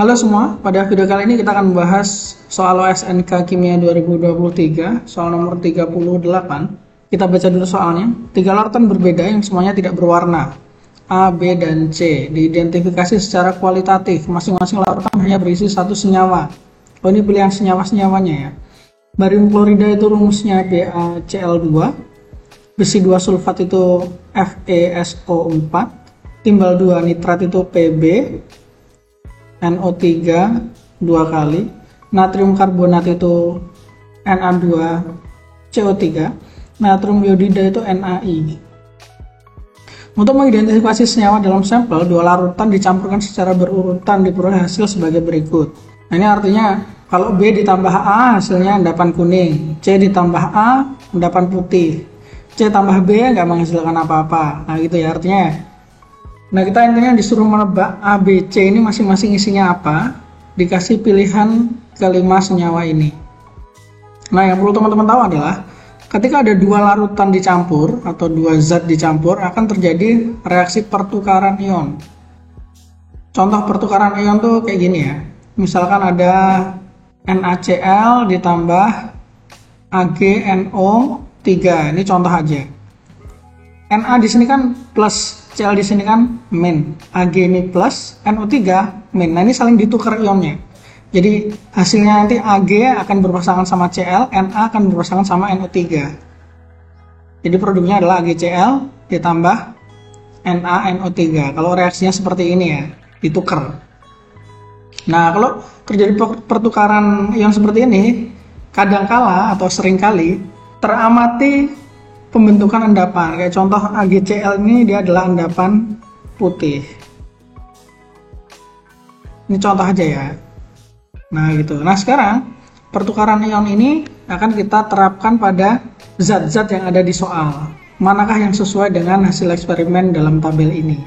Halo semua, pada video kali ini kita akan membahas soal OSNK Kimia 2023, soal nomor 38. Kita baca dulu soalnya. 3 larutan berbeda yang semuanya tidak berwarna, A, B, dan C. Diidentifikasi secara kualitatif, masing-masing larutan hanya berisi satu senyawa. Oh, ini pilihan senyawa-senyawanya ya. Barium klorida itu rumusnya BaCl2, besi 2 sulfat itu FeSO4, timbal 2 nitrat itu Pb, NO3 2 kali, natrium karbonat itu Na2CO3, natrium iodida itu NaI. Untuk mengidentifikasi senyawa dalam sampel, 2 larutan dicampurkan secara berurutan diperoleh hasil sebagai berikut. Nah, ini artinya kalau B ditambah A hasilnya endapan kuning, C ditambah A endapan putih, C tambah B nggak menghasilkan apa-apa. Nah gitu ya artinya. Nah, kita intinya disuruh menebak A, B, C ini masing-masing isinya apa, dikasih pilihan kelima senyawa ini. Nah, yang perlu teman-teman tahu adalah ketika ada 2 larutan dicampur atau 2 zat dicampur akan terjadi reaksi pertukaran ion. Contoh pertukaran ion tuh kayak gini ya. Misalkan ada NaCl ditambah AgNO3. Ini contoh aja. Na di sini kan plus, Cl di sini kan min, Ag ini plus, NO3 min. Nah, ini saling ditukar ionnya. Jadi hasilnya nanti Ag akan berpasangan sama Cl, Na akan berpasangan sama NO3. Jadi produknya adalah AgCl ditambah NaNO3. Kalau reaksinya seperti ini ya, ditukar. Nah, kalau terjadi pertukaran ion seperti ini, kadangkala atau seringkali teramati pembentukan endapan. Kayak contoh AgCl ini dia adalah endapan putih. Ini contoh aja ya. Nah gitu. Nah sekarang pertukaran ion ini akan kita terapkan pada zat-zat yang ada di soal. Manakah yang sesuai dengan hasil eksperimen dalam tabel ini?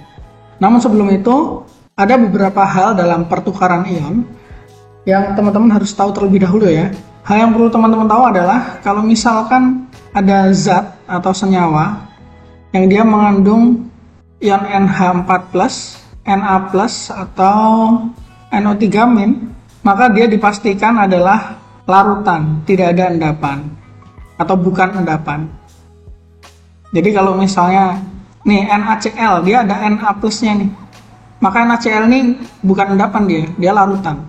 Namun sebelum itu ada beberapa hal dalam pertukaran ion yang teman-teman harus tahu terlebih dahulu ya. Hal yang perlu teman-teman tahu adalah kalau misalkan ada zat atau senyawa yang dia mengandung ion NH4+, Na+, atau NO3-, maka dia dipastikan adalah larutan, tidak ada endapan atau bukan endapan. Jadi kalau misalnya nih NaCl, dia ada Na+-nya nih, maka NaCl ini bukan endapan, dia larutan,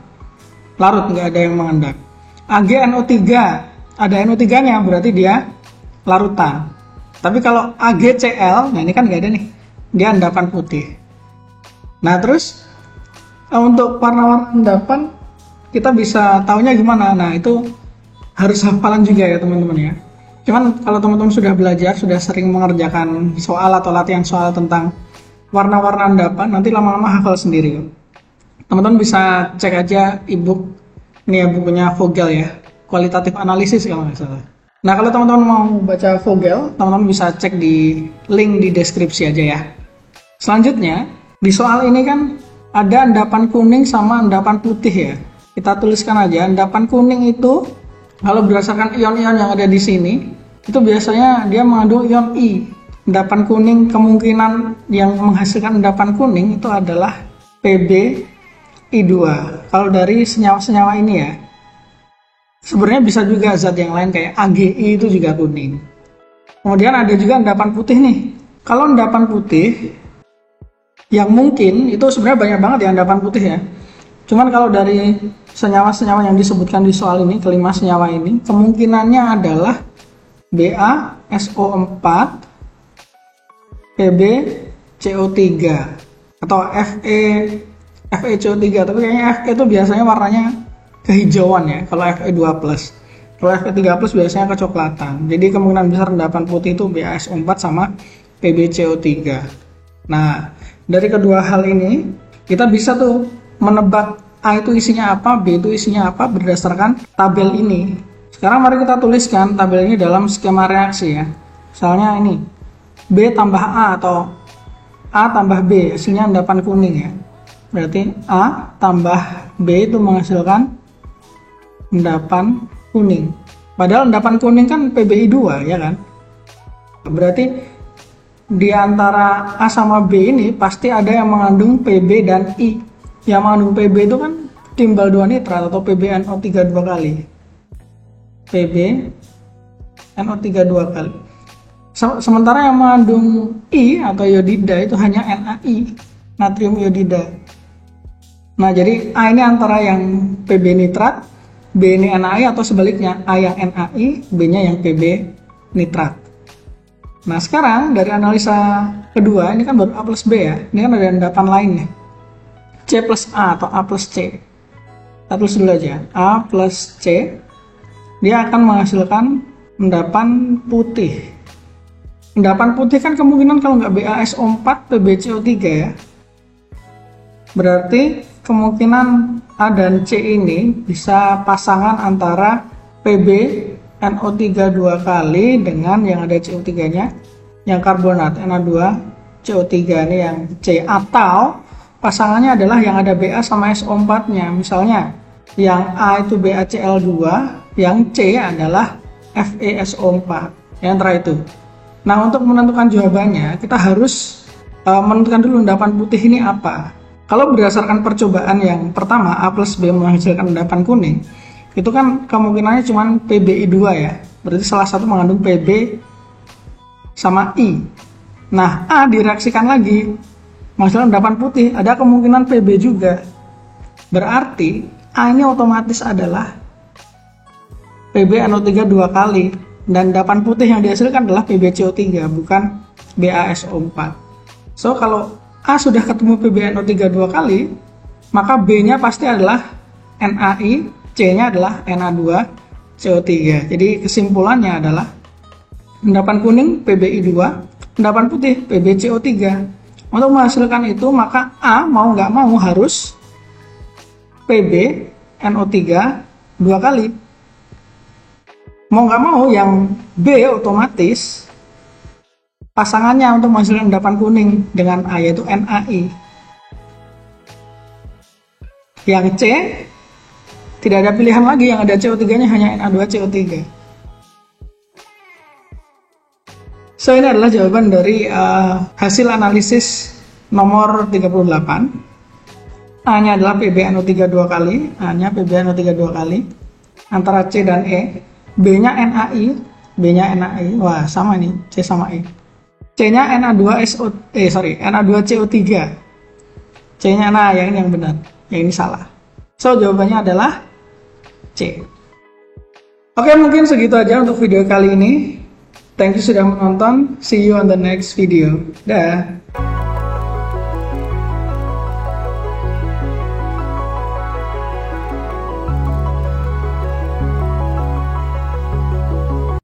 larut, nggak ada yang mengendap. AgNO3 ada NO3-nya, berarti dia larutan. Tapi kalau AgCl, nah ini kan nggak ada nih, dia endapan putih. Nah terus untuk warna-warna endapan kita bisa taunya gimana? Nah itu harus hafalan juga ya teman-teman ya. Cuman kalau teman-teman sudah belajar, sudah sering mengerjakan soal atau latihan soal tentang warna-warna endapan, nanti lama-lama hafal sendiri. Teman-teman bisa cek aja ebook ini ya, bukunya Vogel ya, kualitatif analisis kalau nggak salah. Nah kalau teman-teman mau baca Vogel, teman-teman bisa cek di link di deskripsi aja ya. Selanjutnya di soal ini kan ada endapan kuning sama endapan putih ya. Kita tuliskan aja endapan kuning itu kalau berdasarkan ion-ion yang ada di sini itu biasanya dia mengandung ion I. Endapan kuning kemungkinan yang menghasilkan endapan kuning itu adalah PbI2. Kalau dari senyawa-senyawa ini ya. Sebenarnya bisa juga zat yang lain kayak AgI itu juga kuning. Kemudian ada juga endapan putih nih. Kalau endapan putih yang mungkin itu sebenarnya banyak banget ya endapan putih ya. Cuman kalau dari senyawa-senyawa yang disebutkan di soal ini, kelima senyawa ini, kemungkinannya adalah BaSO4, PbCO3 atau FeCO3. Tapi kayaknya Fe itu biasanya warnanya kehijauan ya, kalau Fe2+. Kalau Fe3+ biasanya kecoklatan. Jadi kemungkinan besar endapan putih itu BaSO4 sama PbCO3. Nah, dari kedua hal ini kita bisa tuh menebak A itu isinya apa, B itu isinya apa berdasarkan tabel ini. Sekarang mari kita tuliskan tabel ini dalam skema reaksi ya. Misalnya ini B tambah A atau A tambah B, hasilnya endapan kuning ya. Berarti A tambah B itu menghasilkan endapan kuning. Padahal endapan kuning kan PbI2 ya kan. Berarti di antara A sama B ini pasti ada yang mengandung Pb dan I. Yang mengandung Pb itu kan timbal 2 nitrat atau PbNO3 dua kali. PbNO3 dua kali. Sementara yang mengandung I atau iodida itu hanya NaI, natrium iodida. Nah, jadi A ini antara yang Pb nitrat, B ini NaI, atau sebaliknya A yang NaI, B-nya yang Pb nitrat. Nah, sekarang dari analisa kedua, ini kan baru A plus B ya, ini kan ada endapan lain nih, C plus A atau A plus C. Kita tulis dulu aja, A plus C, dia akan menghasilkan endapan putih. Endapan putih kan kemungkinan kalau nggak BaSO4, PbCO3 ya. Berarti kemungkinan A dan C ini bisa pasangan antara PbNO3 dua kali dengan yang ada CO3-nya, yang karbonat Na2CO3 ini yang C, atau pasangannya adalah yang ada Ba sama SO4-nya. Misalnya yang A itu BaCl2, yang C adalah FeSO4, yang antara itu. Nah, untuk menentukan jawabannya, kita harus menentukan dulu endapan putih ini apa. Kalau berdasarkan percobaan yang pertama, A plus B menghasilkan endapan kuning, itu kan kemungkinannya cuma PbI2 ya. Berarti salah satu mengandung Pb sama I. Nah, A direaksikan lagi, menghasilkan endapan putih, ada kemungkinan Pb juga. Berarti A ini otomatis adalah PbNO3 dua kali. Dan endapan putih yang dihasilkan adalah PbCO3, bukan BaSO4. So, kalau A sudah ketemu PbNO3 dua kali, maka B-nya pasti adalah NaI, C-nya adalah Na2CO3. Jadi kesimpulannya adalah endapan kuning PbI2, endapan putih PbCO3. Untuk menghasilkan itu, maka A mau nggak mau harus PbNO3 dua kali. Mau nggak mau yang B otomatis pasangannya untuk menghasilkan endapan kuning dengan A yaitu NaI. Yang C tidak ada pilihan lagi, yang ada CO3-nya hanya Na2CO3. So, ini adalah jawaban dari hasil analisis nomor 38. A-nya adalah PbNO3 dua kali, A-nya PbNO3 dua kali antara C dan E. B-nya NaI, B-nya NaI, wah sama nih, C sama E. C-nya Na2CO3. C-nya, nah yang ini yang benar, yang ini salah. So, jawabannya adalah C. Oke, mungkin segitu aja untuk video kali ini. Thank you sudah menonton, see you on the next video. Dah.